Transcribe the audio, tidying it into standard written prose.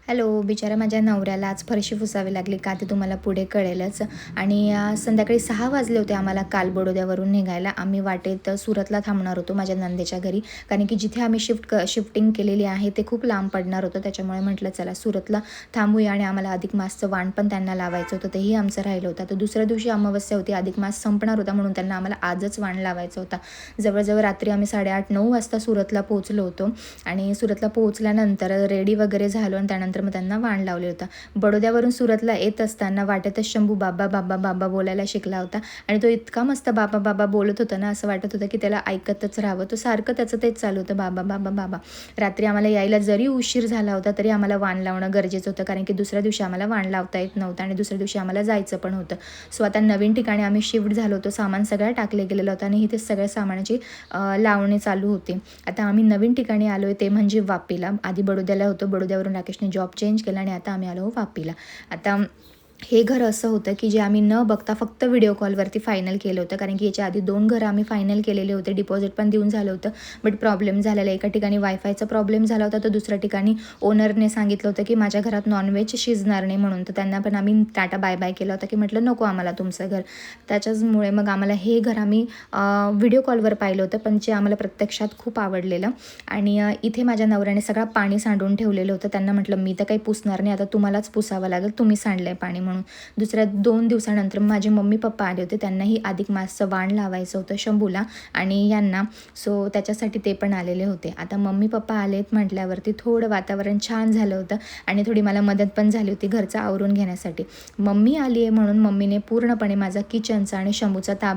Hello, बिचारा माझ्या नवऱ्याला आज फरशी पुसावी लागली का ते तुम्हाला पुढे कळेलच. आणि संध्याकाळी 6 वाजले होते आम्हाला काल बडोद्यावरून निघायला. आम्ही वाटेत सुरतला थांबणार होतो माझ्या नंदेच्या घरी, कारण की जिथे आम्ही शिफ्टिंग केलेली आहे ते खूप लांब पडणार होतं. त्याच्यामुळे म्हटलं चला सुरतला थांबूया आणि आम्हाला अधिक मासचं वाण पण त्यांना लावायचं होतं, तेही आमचं राहिलं होतं. तर दुसऱ्या दिवशी अमावस्या होती, अधिक मास संपणार होता म्हणून त्यांना आम्हाला आजच वाण लावायचं होता. जवळजवळ रात्री आम्ही 8:30-9 वाजता सुरतला पोहोचलो होतो आणि सुरतला पोहोचल्यानंतर रेडी वगैरे झालो आणि त्यानंतर मग त्यांना वाण लावले होता. बडोद्यावरून सुरतला येत असताना वाटेतच शंभू बाबा बाबा बाबा बोलायला शिकला होता आणि तो इतका मस्त बाबा बाबा बोलत होता ना, असं वाटत होतं की त्याला ऐकतच राहावं. तो सारखं त्याचं तेच चालू होतं, बाबा बाबा बाबा. रात्री आम्हाला यायला जरी उशीर झाला होता तरी आम्हाला वाण लावणं गरजेचं होतं, कारण की दुसऱ्या दिवशी आम्हाला वाण लावता येत नव्हतं आणि दुसऱ्या दिवशी आम्हाला जायचं पण होतं. सो आता नवीन ठिकाणी आम्ही शिफ्ट झालो होतो, सामान सगळं टाकले गेलेलं होतं आणि इथे सगळ्या सामानाची लावणी चालू होती. आता आम्ही नवीन ठिकाणी आलो आहे ते म्हणजे वापीला. आधी बडोद्याला होतो, बडोद्यावरून राकेशने जॉब चेंज केला आणि आता आम्ही आलो वापीला. आता हे घर असं होतं की जे आम्ही न बघता फक्त व्हिडिओ कॉलवरती फायनल केलं होतं, कारण की याच्या आधी 2 घरं आम्ही फायनल केलेले होते. डिपॉझिट पण देऊन झालं होतं, बट प्रॉब्लेम झालेला. एका ठिकाणी वायफायचा प्रॉब्लेम झाला होता, तर दुसऱ्या ठिकाणी ओनरने सांगितलं होतं की माझ्या घरात नॉनव्हेज शिजणार नाही म्हणून. तर त्यांना पण आम्ही टाटा बाय बाय केला होता की म्हटलं नको आम्हाला तुमचं घर. त्याच्याचमुळे मग आम्हाला हे घर आम्ही व्हिडिओ कॉलवर पाहिलं होतं, पण जे आम्हाला प्रत्यक्षात खूप आवडलेलं. आणि इथे माझ्या नवऱ्याने सगळं पाणी सांडून ठेवलेलं होतं. त्यांना म्हटलं मी तर काही पुसणार नाही, आता तुम्हालाच पुसावं लागेल, तुम्ही सांडलं आहे पाणी म्हणून. दुसऱ्या 2 दिवसानंतर माझे मम्मी पप्पा आले होते, त्यांनाही अधिक मासचं वाण लावायचं होतं शंभूला आणि यांना. सो त्याच्यासाठी ते पण आलेले होते. आता मम्मी पप्पा आलेत म्हटल्यावरती थोडं वातावरण छान झालं होतं आणि थोडी मला मदत पण झाली होती घरचं आवरून घेण्यासाठी. मम्मी आली आहे म्हणून मम्मीने पूर्णपणे माझा किचनचा आणि शंभूचा ताबा